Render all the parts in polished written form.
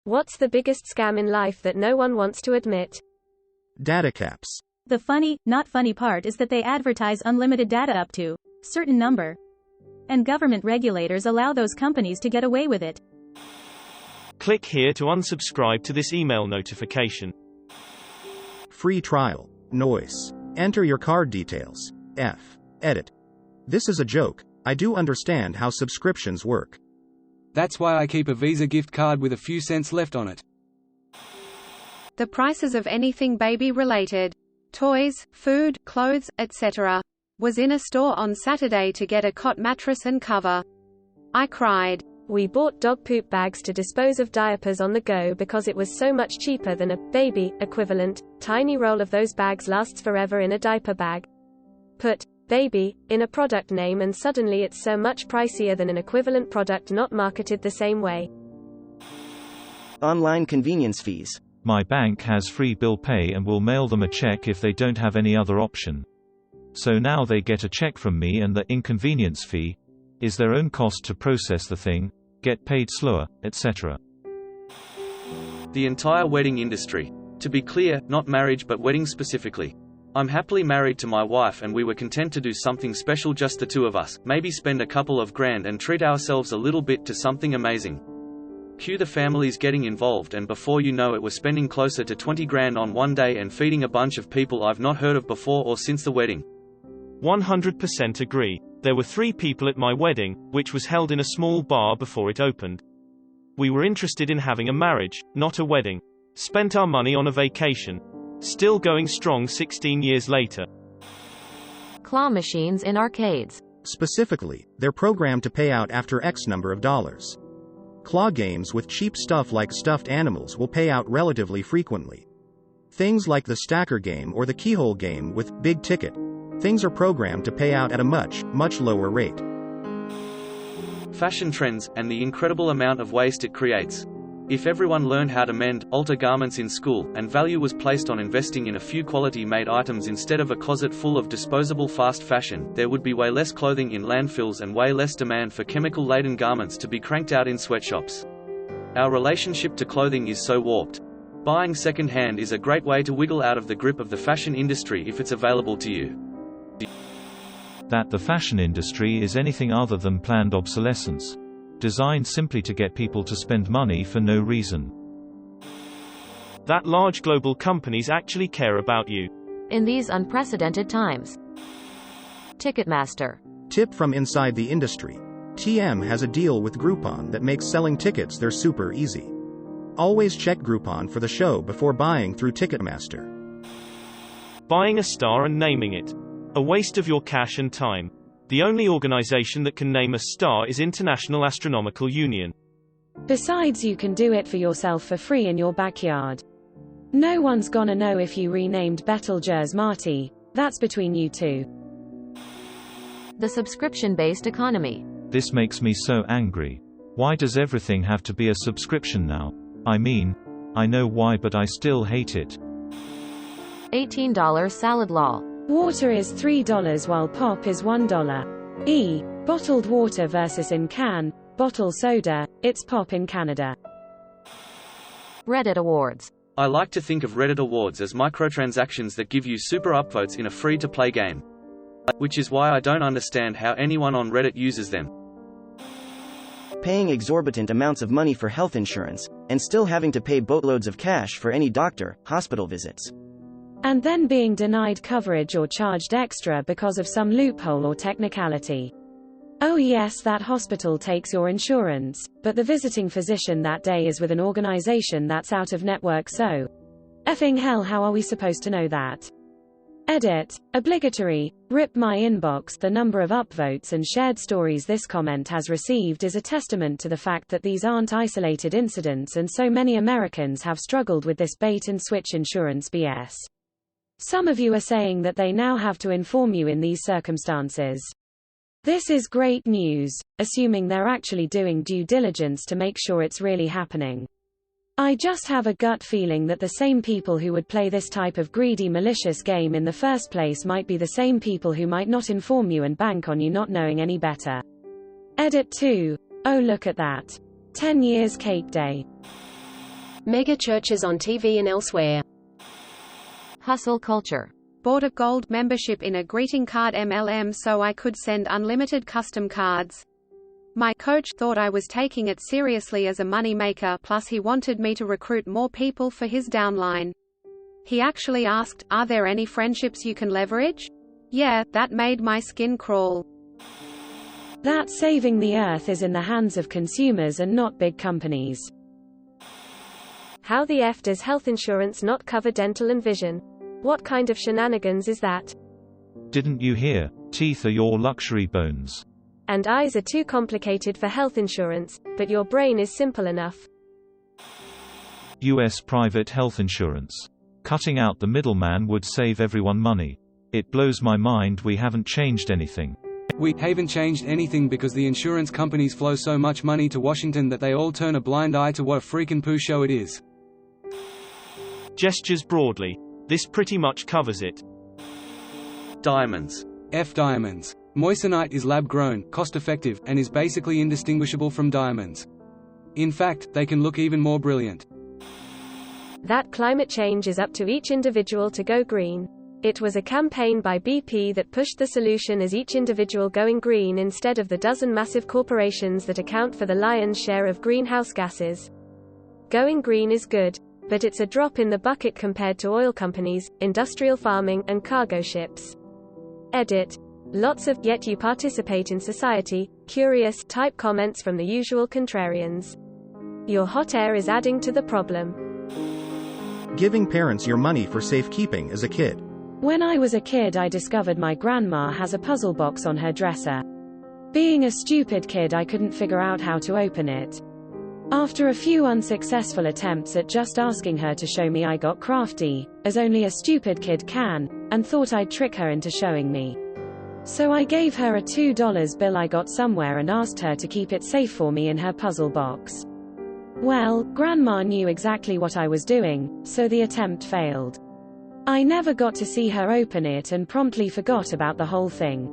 What's the biggest scam in life that no one wants to admit? Data caps. The funny, not funny part is that they advertise unlimited data up to certain number. And government regulators allow those companies to get away with it. Click here to unsubscribe to this email notification. Free trial. Noise. Enter your card details. Edit. This is a joke. I do understand how subscriptions work. That's why I keep a Visa gift card with a few cents left on it. The prices of anything baby-related, toys, food, clothes, etc., was in a store on Saturday to get a cot mattress and cover. I cried. We bought dog poop bags to dispose of diapers on the go because it was so much cheaper than a baby equivalent. Tiny roll of those bags lasts forever in a diaper bag. Put baby in a product name and suddenly it's so much pricier than an equivalent product not marketed the same way. Online convenience fees. My bank has free bill pay and will mail them a check if they don't have any other option. So now they get a check from me and the inconvenience fee is their own cost to process the thing, get paid slower, etc. The entire wedding industry. To be clear, not marriage but wedding specifically. I'm happily married to my wife and we were content to do something special, just the two of us, maybe spend a couple of grand and treat ourselves a little bit to something amazing. Cue the families getting involved and before you know it we're spending closer to 20 grand on one day and feeding a bunch of people I've not heard of before or since the wedding. 100% agree. There were 3 people at my wedding, which was held in a small bar before it opened. We were interested in having a marriage, not a wedding. Spent our money on a vacation. Still going strong 16 years later. Claw machines in arcades. Specifically, they're programmed to pay out after X number of dollars. Claw games with cheap stuff like stuffed animals will pay out relatively frequently. Things like the stacker game or the keyhole game with big ticket. Things are programmed to pay out at a much lower rate. Fashion trends, and the incredible amount of waste it creates. If everyone learned how to mend, alter garments in school, and value was placed on investing in a few quality-made items instead of a closet full of disposable fast fashion, there would be way less clothing in landfills and way less demand for chemical-laden garments to be cranked out in sweatshops. Our relationship to clothing is so warped. Buying second-hand is a great way to wiggle out of the grip of the fashion industry if it's available to you. That the fashion industry is anything other than planned obsolescence. Designed simply to get people to spend money for no reason. That large global companies actually care about you. In these unprecedented times. Ticketmaster. Tip from inside the industry. TM has a deal with Groupon that makes selling tickets there super easy. Always check Groupon for the show before buying through Ticketmaster. Buying a star and naming it. A waste of your cash and time. The only organization that can name a star is International Astronomical Union. Besides, you can do it for yourself for free in your backyard. No one's gonna know if you renamed Betelgeuse Marty. That's between you two. The subscription-based economy. This makes me so angry. Why does everything have to be a subscription now? I mean, I know why, but I still hate it. $18 salad law. Water is $3 while pop is $1. Bottled water versus in can, bottle soda, it's pop in Canada. Reddit awards. I like to think of Reddit awards as microtransactions that give you super upvotes in a free-to-play game. Which is why I don't understand how anyone on Reddit uses them. Paying exorbitant amounts of money for health insurance, and still having to pay boatloads of cash for any doctor, hospital visits. And then being denied coverage or charged extra because of some loophole or technicality. Oh yes, that hospital takes your insurance, but the visiting physician that day is with an organization that's out of network, so effing hell, how are we supposed to know that? Edit. Obligatory. Rip my inbox. The number of upvotes and shared stories this comment has received is a testament to the fact that these aren't isolated incidents and so many Americans have struggled with this bait and switch insurance BS. Some of you are saying that they now have to inform you in these circumstances. This is great news, assuming they're actually doing due diligence to make sure it's really happening. I just have a gut feeling that the same people who would play this type of greedy, malicious game in the first place might be the same people who might not inform you and bank on you not knowing any better. Edit 2. Oh, look at that. 10 years cake day. Mega churches on TV and elsewhere. Hustle culture. Bought a gold membership in a greeting card MLM so I could send unlimited custom cards. My coach thought I was taking it seriously as a money maker, plus he wanted me to recruit more people for his downline. He actually asked, "Are there any friendships you can leverage?" Yeah, that made my skin crawl. That saving the earth is in the hands of consumers and not big companies. How the F does health insurance not cover dental and vision? What kind of shenanigans is that? Didn't you hear? Teeth are your luxury bones. And eyes are too complicated for health insurance, but your brain is simple enough. US private health insurance. Cutting out the middleman would save everyone money. It blows my mind we haven't changed anything. We haven't changed anything because the insurance companies flow so much money to Washington that they all turn a blind eye to what a freaking poo show it is. Gestures broadly. This pretty much covers it. Diamonds. F diamonds. Moissanite is lab-grown, cost-effective, and is basically indistinguishable from diamonds. In fact, they can look even more brilliant. That climate change is up to each individual to go green. It was a campaign by BP that pushed the solution as each individual going green instead of the dozen massive corporations that account for the lion's share of greenhouse gases. Going green is good, but it's a drop in the bucket compared to oil companies, industrial farming, and cargo ships. Edit. Lots of "yet you participate in society" curious type comments from the usual contrarians. Your hot air is adding to the problem. Giving parents your money for safekeeping as a kid. When I was a kid, I discovered my grandma has a puzzle box on her dresser. Being a stupid kid, I couldn't figure out how to open it. After a few unsuccessful attempts at just asking her to show me, I got crafty, as only a stupid kid can, and thought I'd trick her into showing me. So I gave her a $2 bill I got somewhere and asked her to keep it safe for me in her puzzle box. Well, Grandma knew exactly what I was doing, so the attempt failed. I never got to see her open it and promptly forgot about the whole thing.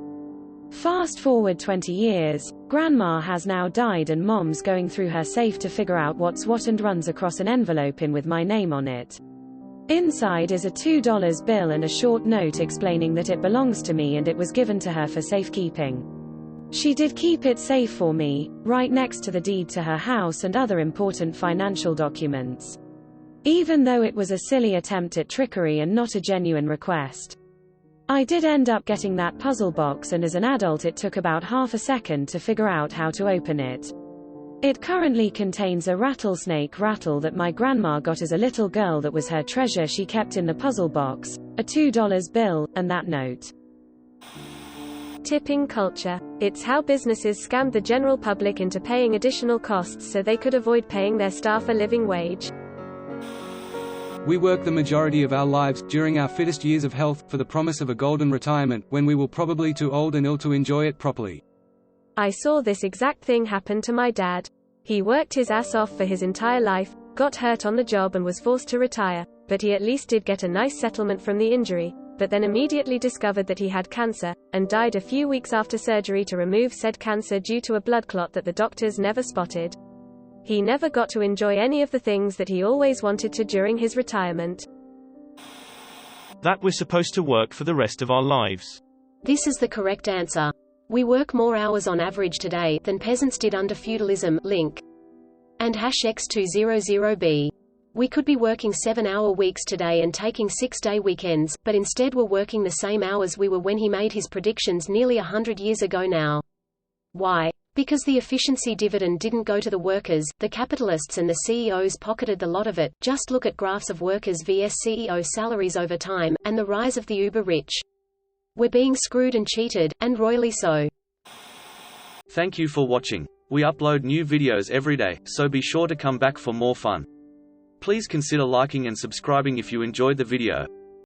Fast forward 20 years, Grandma has now died and Mom's going through her safe to figure out what's what and runs across an envelope with my name on it. Inside is a $2 bill and a short note explaining that it belongs to me and it was given to her for safekeeping. She did keep it safe for me, right next to the deed to her house and other important financial documents. Even though it was a silly attempt at trickery and not a genuine request. I did end up getting that puzzle box, and as an adult it took about half a second to figure out how to open it. It currently contains a rattlesnake rattle that my grandma got as a little girl that was her treasure she kept in the puzzle box, a $2 bill, and that note. Tipping culture. It's how businesses scammed the general public into paying additional costs so they could avoid paying their staff a living wage. We work the majority of our lives, during our fittest years of health, for the promise of a golden retirement, when we will probably too old and ill to enjoy it properly. I saw this exact thing happen to my dad. He worked his ass off for his entire life, got hurt on the job and was forced to retire, but he at least did get a nice settlement from the injury, but then immediately discovered that he had cancer, and died a few weeks after surgery to remove said cancer due to a blood clot that the doctors never spotted. He never got to enjoy any of the things that he always wanted to during his retirement. That we're supposed to work for the rest of our lives. This is the correct answer. We work more hours on average today than peasants did under feudalism. Link. And #X200B. We could be working 7-hour weeks today and taking 6-day weekends, but instead we're working the same hours we were when he made his predictions nearly 100 years ago now. Why? Because the efficiency dividend didn't go to the workers, the capitalists and the CEOs pocketed the lot of it. Just look at graphs of workers vs CEO salaries over time, and the rise of the uber rich. We're being screwed and cheated, and royally so. Thank you for watching. We upload new videos every day, so be sure to come back for more fun. Please consider liking and subscribing if you enjoyed the video.